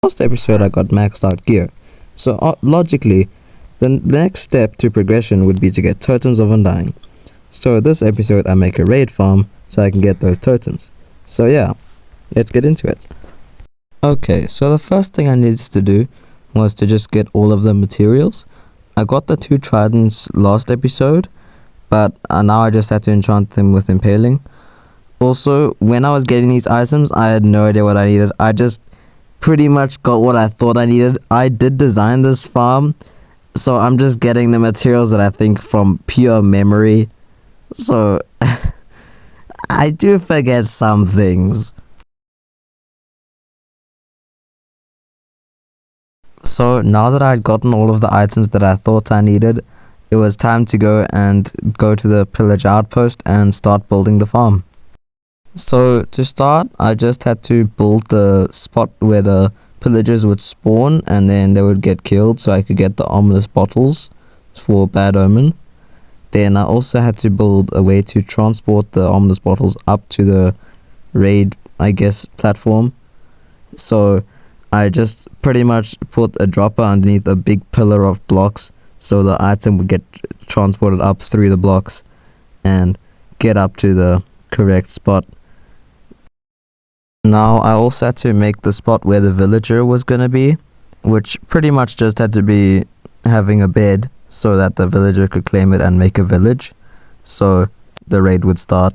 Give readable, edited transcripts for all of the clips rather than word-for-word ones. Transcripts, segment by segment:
Last episode I got maxed out gear, so logically, the next step to progression would be to get totems of undying. So this episode I make a raid farm so I can get those totems. So yeah, let's get into it. Okay, so the first thing I needed to do was to just get all of the materials. I got the 2 tridents last episode, but now I just had to enchant them with impaling. Also, when I was getting these items, I had no idea what I needed. I just pretty much got what I thought I needed. I did design this farm, so I'm just getting the materials that I think from pure memory. So I do forget some things. So now that I'd gotten all of the items that I thought I needed, it was time to go to the pillage outpost and start building the farm. So to start, I just had to build the spot where the pillagers would spawn and then they would get killed so I could get the ominous bottles for bad omen. Then I also had to build a way to transport the ominous bottles up to the raid, platform. So I just pretty much put a dropper underneath a big pillar of blocks so the item would get transported up through the blocks and get up to the correct spot. Now I also had to make the spot where the villager was gonna be, which pretty much just had to be having a bed so that the villager could claim it and make a village, so the raid would start.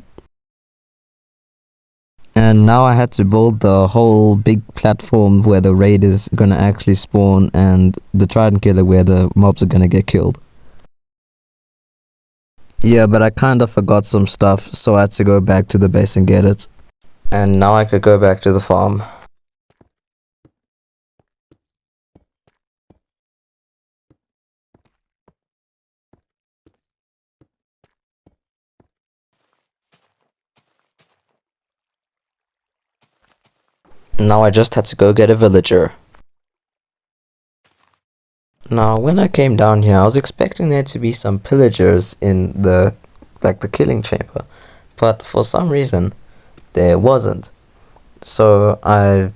And now I had to build the whole big platform where the raid is gonna actually spawn and the trident killer where the mobs are gonna get killed. Yeah, but I kinda forgot some stuff, so I had to go back to the base and get it. And now I could go back to the farm. Now I just had to go get a villager. Now when I came down here, I was expecting there to be some pillagers in the killing chamber, but for some reason there wasn't. So I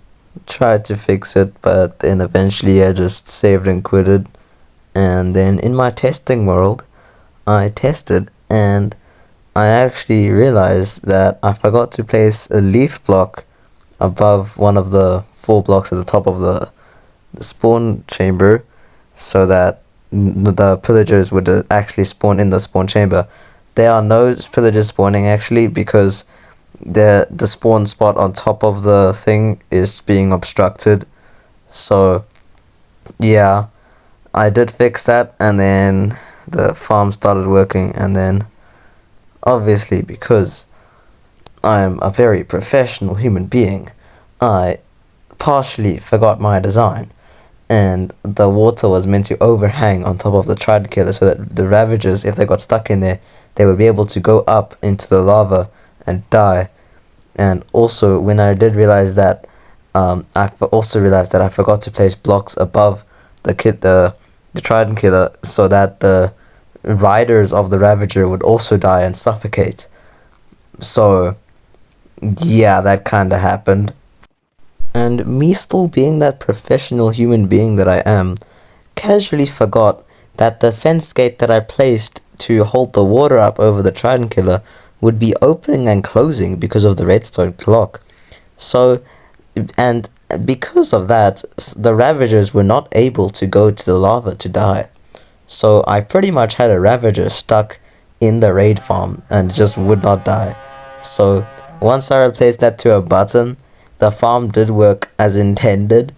tried to fix it, but then eventually I just saved and quitted. And then in my testing world, I tested and I actually realized that I forgot to place a leaf block above one of the 4 blocks at the top of the spawn chamber so that the pillagers would actually spawn in the spawn chamber. There are no pillagers spawning actually because the spawn spot on top of the thing is being obstructed. So yeah, I did fix that and then the farm started working, and then obviously because I'm a very professional human being, I partially forgot my design, and the water was meant to overhang on top of the trident killer so that the ravagers, if they got stuck in there, they would be able to go up into the lava and die. And also when I did realize that, I also realized that I forgot to place blocks above the trident killer so that the riders of the ravager would also die and suffocate. So yeah, that kinda happened. And me still being that professional human being that I am, casually forgot that the fence gate that I placed to hold the water up over the trident killer would be opening and closing because of the redstone clock. So, and because of that, the ravagers were not able to go to the lava to die. So I pretty much had a ravager stuck in the raid farm and just would not die. So once I replaced that to a button, the farm did work as intended,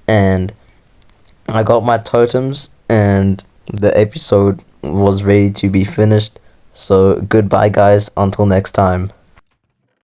and I got my totems and the episode was ready to be finished. So goodbye guys, until next time.